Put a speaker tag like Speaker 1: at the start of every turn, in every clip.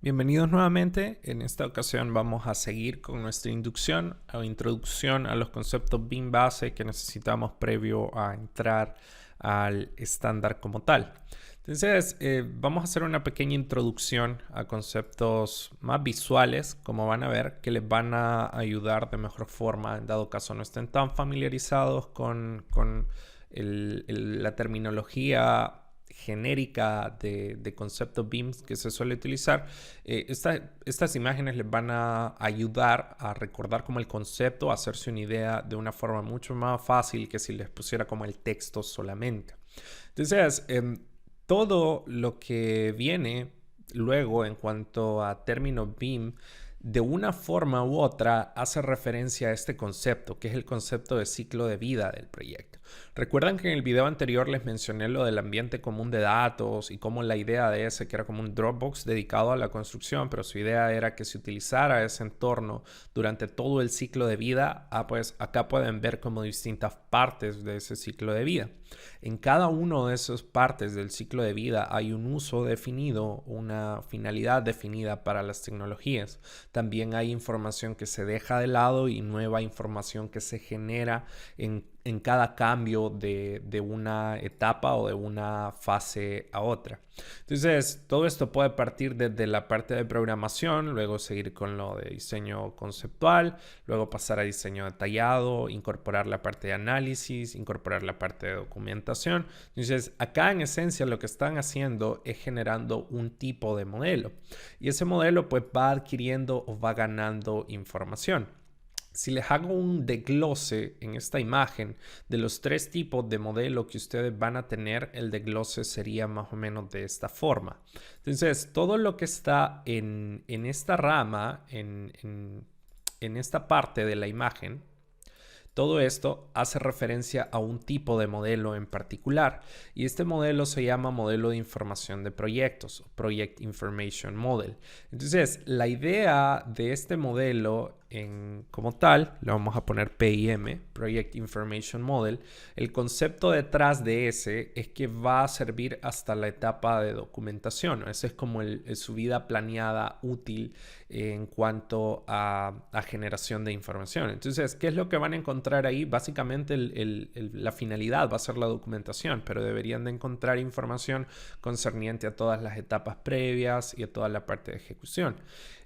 Speaker 1: Bienvenidos nuevamente. En esta ocasión vamos a seguir con nuestra inducción o introducción a los conceptos BIM base que necesitamos previo a entrar al estándar como tal. Entonces, vamos a hacer una pequeña introducción a conceptos más visuales, como van a ver, que les van a ayudar de mejor forma, en dado caso no estén tan familiarizados con la terminología genérica de conceptos BIM que se suele utilizar. Estas imágenes les van a ayudar a recordar como el concepto, a hacerse una idea de una forma mucho más fácil que si les pusiera como el texto solamente. Entonces, todo lo que viene luego en cuanto a términos BIM, de una forma u otra hace referencia a este concepto, que es el concepto de ciclo de vida del proyecto. Recuerdan que en el video anterior les mencioné lo del ambiente común de datos y cómo la idea de ese, que era como un Dropbox dedicado a la construcción, pero su idea era que se utilizara ese entorno durante todo el ciclo de vida. Pues acá pueden ver como distintas partes de ese ciclo de vida. En cada una de esas partes del ciclo de vida hay un uso definido, una finalidad definida para las tecnologías. También hay información que se deja de lado y nueva información que se genera en cada cambio de una etapa o de una fase a otra. Entonces, todo esto puede partir desde la parte de programación, luego seguir con lo de diseño conceptual, luego pasar a diseño detallado, incorporar la parte de análisis, incorporar la parte de documentación. Entonces, acá en esencia lo que están haciendo es generando un tipo de modelo. Y ese modelo pues va adquiriendo o va ganando información. Si les hago un desglose en esta imagen de los tres tipos de modelo que ustedes van a tener, el desglose sería más o menos de esta forma. Entonces, todo lo que está en esta rama, en esta parte de la imagen, todo esto hace referencia a un tipo de modelo en particular y este modelo se llama modelo de información de proyectos, Project Information Model. Entonces, la idea de este modelo como tal, le vamos a poner PIM, Project Information Model. El concepto detrás de ese es que va a servir hasta la etapa de documentación. Esa es como su vida planeada útil en cuanto a generación de información. Entonces, ¿qué es lo que van a encontrar ahí? Básicamente la finalidad va a ser la documentación, pero deberían de encontrar información concerniente a todas las etapas previas y a toda la parte de ejecución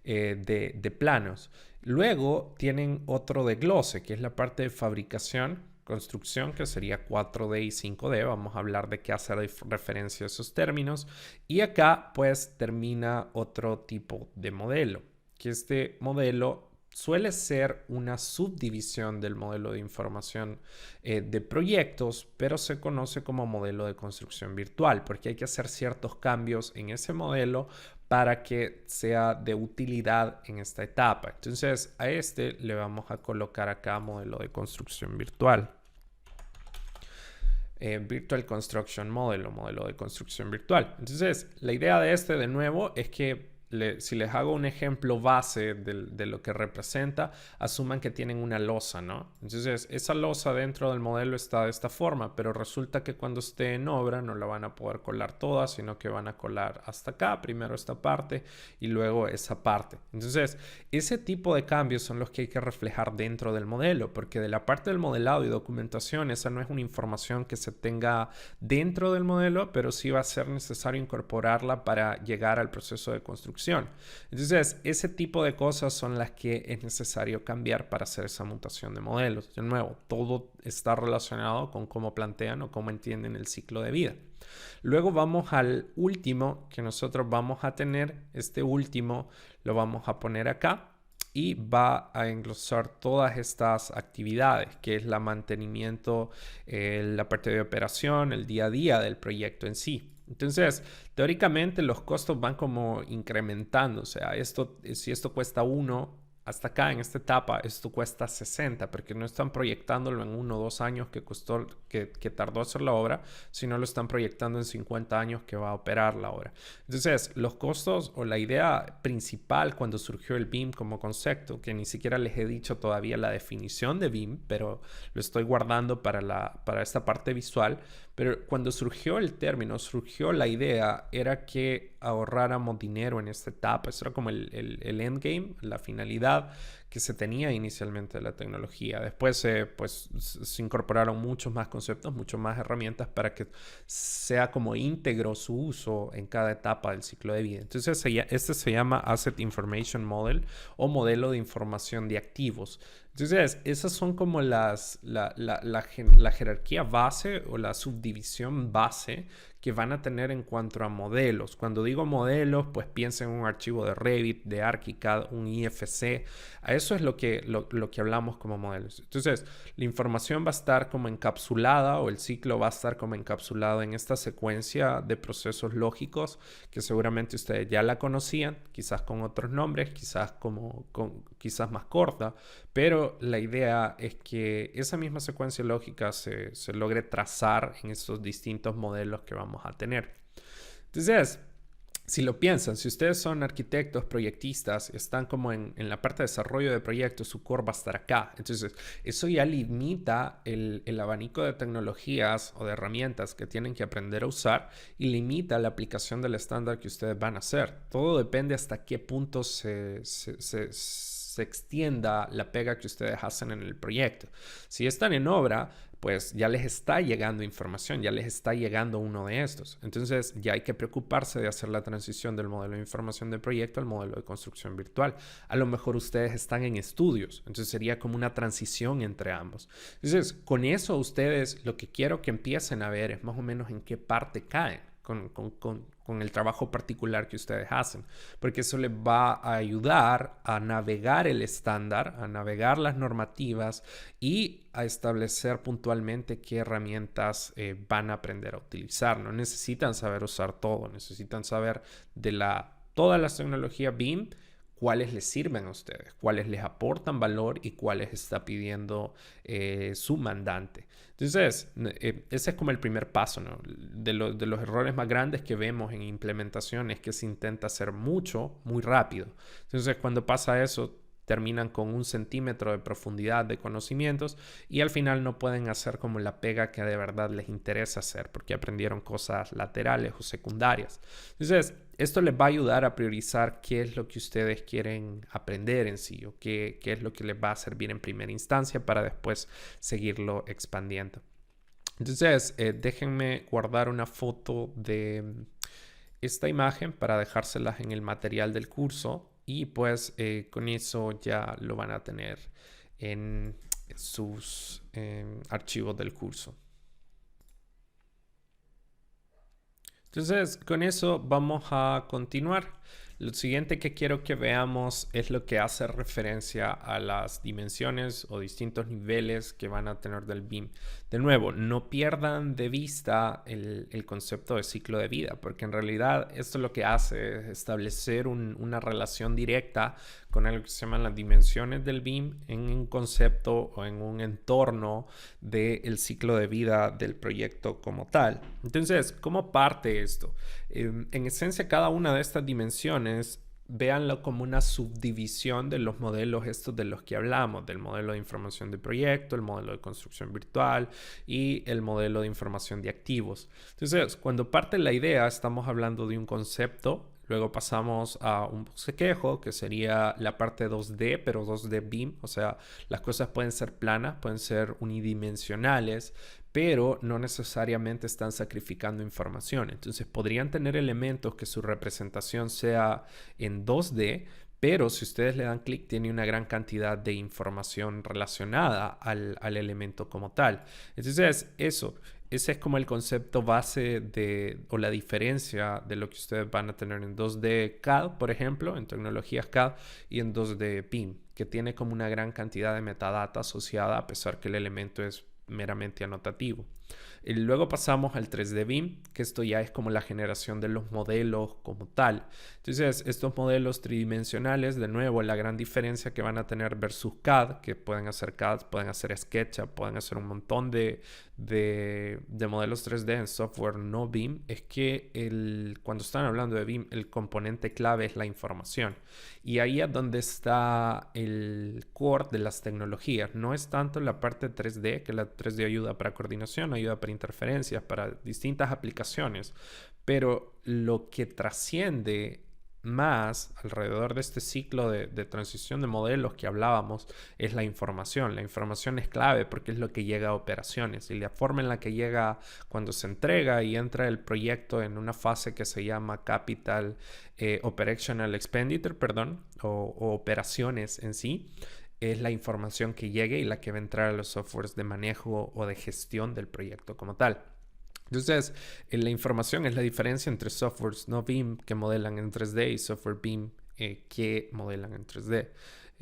Speaker 1: de planos. Luego tienen otro desglose, que es la parte de fabricación, construcción, que sería 4D y 5D. Vamos a hablar de qué hacer referencia a esos términos. Y acá pues termina otro tipo de modelo, que este modelo suele ser una subdivisión del modelo de información de proyectos, pero se conoce como modelo de construcción virtual, porque hay que hacer ciertos cambios en ese modelo para que sea de utilidad en esta etapa. Entonces, a este le vamos a colocar acá modelo de construcción virtual. Virtual Construction Model o modelo de construcción virtual. Entonces, la idea de este de nuevo es que si les hago un ejemplo base de lo que representa, asuman que tienen una losa, ¿no? Entonces, esa losa dentro del modelo está de esta forma, pero resulta que cuando esté en obra no la van a poder colar toda, sino que van a colar hasta acá, primero esta parte y luego esa parte. Entonces, ese tipo de cambios son los que hay que reflejar dentro del modelo, porque de la parte del modelado y documentación, esa no es una información que se tenga dentro del modelo, pero sí va a ser necesario incorporarla para llegar al proceso de construcción. Entonces, ese tipo de cosas son las que es necesario cambiar para hacer esa mutación de modelos. De nuevo, todo está relacionado con cómo plantean o cómo entienden el ciclo de vida. Luego vamos al último que nosotros vamos a tener. Este último lo vamos a poner acá y va a englosar todas estas actividades, que es el mantenimiento, la parte de operación, el día a día del proyecto en sí. Entonces, teóricamente los costos van como incrementando. O sea, si esto cuesta 1, hasta acá en esta etapa esto cuesta 60, porque no están proyectándolo en 1 o 2 años que tardó hacer la obra, sino lo están proyectando en 50 años que va a operar la obra. Entonces, los costos o la idea principal cuando surgió el BIM como concepto, que ni siquiera les he dicho todavía la definición de BIM, pero lo estoy guardando para esta parte visual. Pero cuando surgió el término, surgió la idea, era que ahorráramos dinero en esta etapa. Eso era como el endgame, la finalidad que se tenía inicialmente de la tecnología. Después pues, se incorporaron muchos más conceptos, muchas más herramientas para que sea como íntegro su uso en cada etapa del ciclo de vida. Entonces este se llama Asset Information Model o modelo de información de activos. Entonces, esas son como la jerarquía base o la subdivisión base que van a tener en cuanto a modelos. Cuando digo modelos, pues piensen en un archivo de Revit, de ArchiCAD, un IFC. A eso es lo que hablamos como modelos. Entonces, la información va a estar como encapsulada o el ciclo va a estar como encapsulado en esta secuencia de procesos lógicos que seguramente ustedes ya la conocían, quizás con otros nombres, quizás quizás más corta, pero la idea es que esa misma secuencia lógica se logre trazar en estos distintos modelos que vamos a tener. Entonces, si lo piensan, si ustedes son arquitectos, proyectistas, están como en la parte de desarrollo de proyectos, su core va a estar acá. Entonces, eso ya limita el abanico de tecnologías o de herramientas que tienen que aprender a usar y limita la aplicación del estándar que ustedes van a hacer. Todo depende hasta qué punto se extienda la pega que ustedes hacen en el proyecto. Si están en obra, pues ya les está llegando información, ya les está llegando uno de estos. Entonces ya hay que preocuparse de hacer la transición del modelo de información de proyecto al modelo de construcción virtual. A lo mejor ustedes están en estudios, entonces sería como una transición entre ambos. Entonces, con eso ustedes lo que quiero que empiecen a ver es más o menos en qué parte caen con el trabajo particular que ustedes hacen, porque eso les va a ayudar a navegar el estándar, a navegar las normativas y a establecer puntualmente qué herramientas van a aprender a utilizar. No necesitan saber usar todo, necesitan saber de todas las tecnologías BIM, cuáles les sirven a ustedes, cuáles les aportan valor y cuáles está pidiendo su mandante. Entonces, ese es como el primer paso, ¿no? De los errores más grandes que vemos en implementación es que se intenta hacer mucho, muy rápido. Entonces, cuando pasa eso, terminan con 1 centímetro de profundidad de conocimientos y al final no pueden hacer como la pega que de verdad les interesa hacer porque aprendieron cosas laterales o secundarias. Entonces, esto les va a ayudar a priorizar qué es lo que ustedes quieren aprender en sí o qué es lo que les va a servir en primera instancia para después seguirlo expandiendo. Entonces, déjenme guardar una foto de esta imagen para dejárselas en el material del curso. Y pues con eso ya lo van a tener en sus archivos del curso. Entonces, con eso vamos a continuar. Lo siguiente que quiero que veamos es lo que hace referencia a las dimensiones o distintos niveles que van a tener del BIM. De nuevo, no pierdan de vista el concepto de ciclo de vida, porque en realidad esto lo que hace es establecer una relación directa con algo que se llaman las dimensiones del BIM en un concepto o en un entorno del ciclo de vida del proyecto como tal. Entonces, ¿cómo parte esto? En esencia, cada una de estas dimensiones, véanlo como una subdivisión de los modelos estos de los que hablamos, del modelo de información de proyecto, el modelo de construcción virtual y el modelo de información de activos. Entonces, cuando parte la idea, estamos hablando de un concepto. Luego pasamos a un bosquejo, que sería la parte 2D, pero 2D BIM. O sea, las cosas pueden ser planas, pueden ser unidimensionales, pero no necesariamente están sacrificando información. Entonces, podrían tener elementos que su representación sea en 2D, pero si ustedes le dan clic, tiene una gran cantidad de información relacionada al elemento como tal. Entonces, ese es como el concepto base o la diferencia de lo que ustedes van a tener en 2D CAD, por ejemplo, en tecnologías CAD, y en 2D BIM, que tiene como una gran cantidad de metadata asociada a pesar que el elemento es meramente anotativo. Y luego pasamos al 3D BIM, que esto ya es como la generación de los modelos como tal. Entonces, estos modelos tridimensionales, de nuevo, la gran diferencia que van a tener versus CAD, que pueden hacer CAD, pueden hacer SketchUp, pueden hacer un montón de modelos 3D en software no BIM, es que cuando están hablando de BIM, el componente clave es la información. Y ahí es donde está el core de las tecnologías. No es tanto la parte 3D, que la 3D ayuda para coordinación, ayuda para interferencias, para distintas aplicaciones, Pero lo que trasciende más alrededor de este ciclo de transición de modelos que hablábamos es la información. La información es clave porque es lo que llega a operaciones, y la forma en la que llega cuando se entrega y entra el proyecto en una fase que se llama Capital Operational Expenditure, o operaciones en sí, es la información que llegue y la que va a entrar a los softwares de manejo o de gestión del proyecto como tal. Entonces, la información es la diferencia entre softwares no BIM que modelan en 3D y software BIM que modelan en 3D.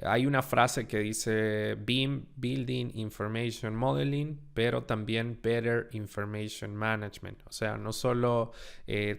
Speaker 1: Hay una frase que dice BIM, Building Information Modeling, pero también Better Information Management. O sea, no solo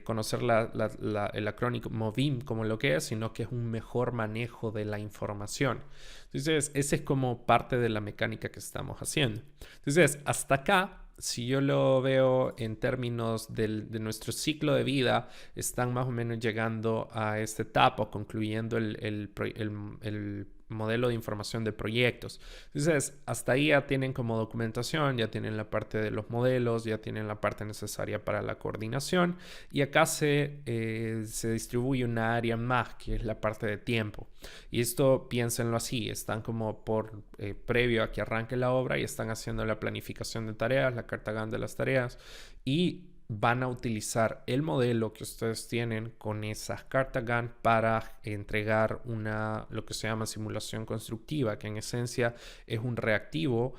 Speaker 1: conocer el acrónimo BIM como lo que es, sino que es un mejor manejo de la información. Entonces, esa es como parte de la mecánica que estamos haciendo. Entonces, hasta acá, si yo lo veo en términos de nuestro ciclo de vida, están más o menos llegando a esta etapa, concluyendo el modelo de información de proyectos. Entonces, hasta ahí ya tienen como documentación, ya tienen la parte de los modelos, ya tienen la parte necesaria para la coordinación, y acá se distribuye una área más, que es la parte de tiempo. Y esto, piénsenlo así, están como previo a que arranque la obra y están haciendo la planificación de tareas, la carta Gantt de las tareas, y van a utilizar el modelo que ustedes tienen con esas cartas Gantt para entregar lo que se llama simulación constructiva, que en esencia es un reactivo,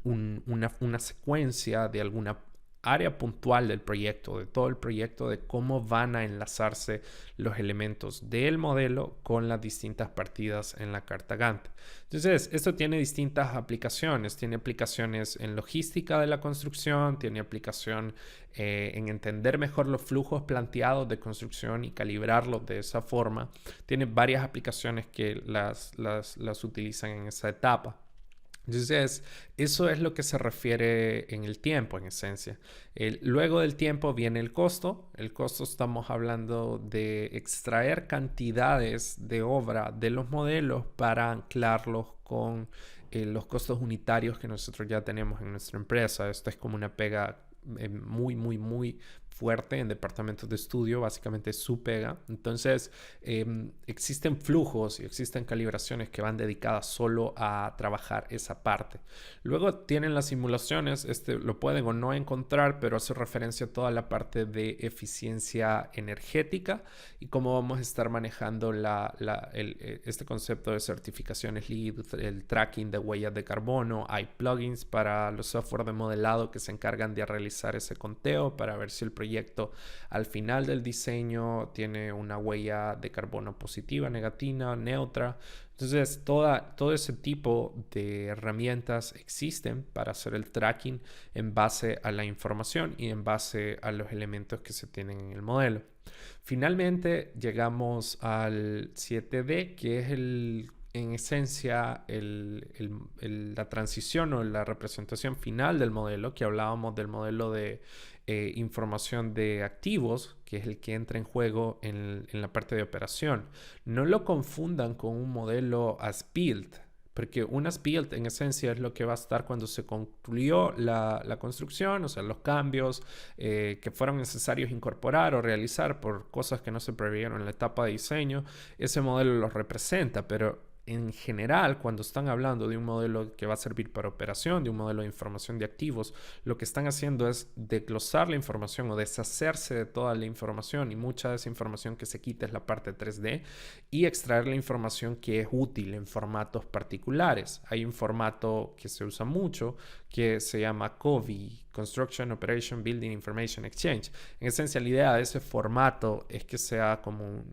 Speaker 1: una secuencia de alguna área puntual del proyecto, de todo el proyecto, de cómo van a enlazarse los elementos del modelo con las distintas partidas en la carta Gantt. Entonces, esto tiene distintas aplicaciones. Tiene aplicaciones en logística de la construcción, tiene aplicación en entender mejor los flujos planteados de construcción y calibrarlos de esa forma. Tiene varias aplicaciones que las utilizan en esa etapa. Entonces, eso es lo que se refiere en el tiempo, en esencia. Luego del tiempo viene el costo. El costo, estamos hablando de extraer cantidades de obra de los modelos para anclarlos con los costos unitarios que nosotros ya tenemos en nuestra empresa. Esto es como una pega muy, muy, muy fuerte en departamentos de estudio, básicamente es su pega. Entonces, existen flujos y existen calibraciones que van dedicadas solo a trabajar esa parte. Luego tienen las simulaciones, lo pueden o no encontrar, pero hace referencia a toda la parte de eficiencia energética y cómo vamos a estar manejando este concepto de certificaciones LEED, el tracking de huellas de carbono. Hay plugins para los software de modelado que se encargan de realizar ese conteo para ver si el proyecto al final del diseño tiene una huella de carbono positiva, negativa, neutra. Entonces, todo ese tipo de herramientas existen para hacer el tracking en base a la información y en base a los elementos que se tienen en el modelo. Finalmente, llegamos al 7D, que es en esencia la transición o la representación final del modelo, que hablábamos del modelo de información de activos, que es el que entra en juego en la parte de operación. No lo confundan con un modelo as built, porque un as built en esencia es lo que va a estar cuando se concluyó la construcción, o sea, los cambios que fueron necesarios incorporar o realizar por cosas que no se previeron en la etapa de diseño. Ese modelo los representa, pero en general, cuando están hablando de un modelo que va a servir para operación, de un modelo de información de activos, lo que están haciendo es desglosar la información o deshacerse de toda la información, y mucha de esa información que se quita es la parte 3D, y extraer la información que es útil en formatos particulares. Hay un formato que se usa mucho que se llama COBI, Construction Operation Building Information Exchange. En esencia, la idea de ese formato es que sea como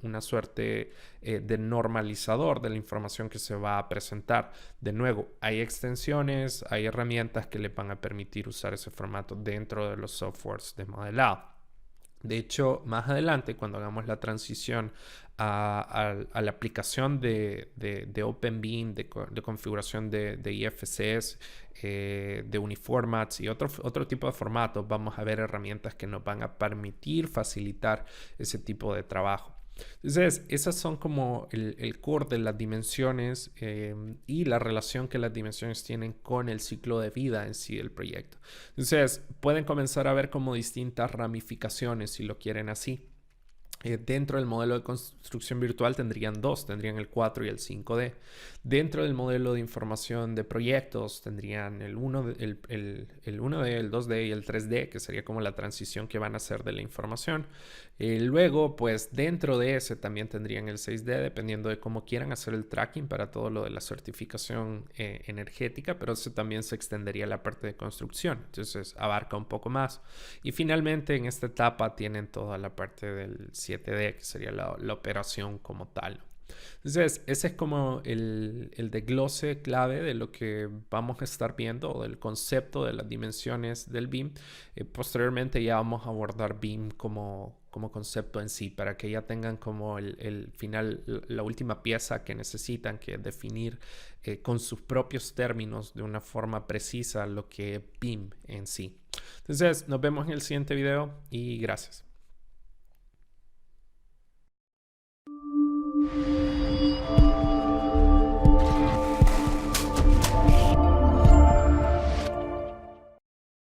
Speaker 1: una suerte de normalizador de la información que se va a presentar. De nuevo, hay extensiones, hay herramientas que le van a permitir usar ese formato dentro de los softwares de modelado. De hecho, más adelante, cuando hagamos la transición a la aplicación de OpenBIM, de configuración de IFCs, de Uniformats y otro tipo de formatos, vamos a ver herramientas que nos van a permitir facilitar ese tipo de trabajo. Entonces, esas son como el core de las dimensiones y la relación que las dimensiones tienen con el ciclo de vida en sí del proyecto. Entonces, pueden comenzar a ver como distintas ramificaciones si lo quieren así. Dentro del modelo de construcción virtual tendrían dos, tendrían el 4 y el 5D. Dentro del modelo de información de proyectos tendrían el 1D, el 1D, el 2D y el 3D, que sería como la transición que van a hacer de la información. Luego, pues dentro de ese también tendrían el 6D, dependiendo de cómo quieran hacer el tracking para todo lo de la certificación energética, pero eso también se extendería a la parte de construcción, entonces abarca un poco más. Y finalmente en esta etapa tienen toda la parte del 7D, que sería la operación como tal. Entonces, ese es como el desglose clave de lo que vamos a estar viendo, o del concepto de las dimensiones del BIM. Posteriormente ya vamos a abordar BIM como concepto en sí, para que ya tengan como el final, la última pieza que necesitan, que es definir con sus propios términos de una forma precisa lo que es BIM en sí. Entonces, nos vemos en el siguiente video y gracias.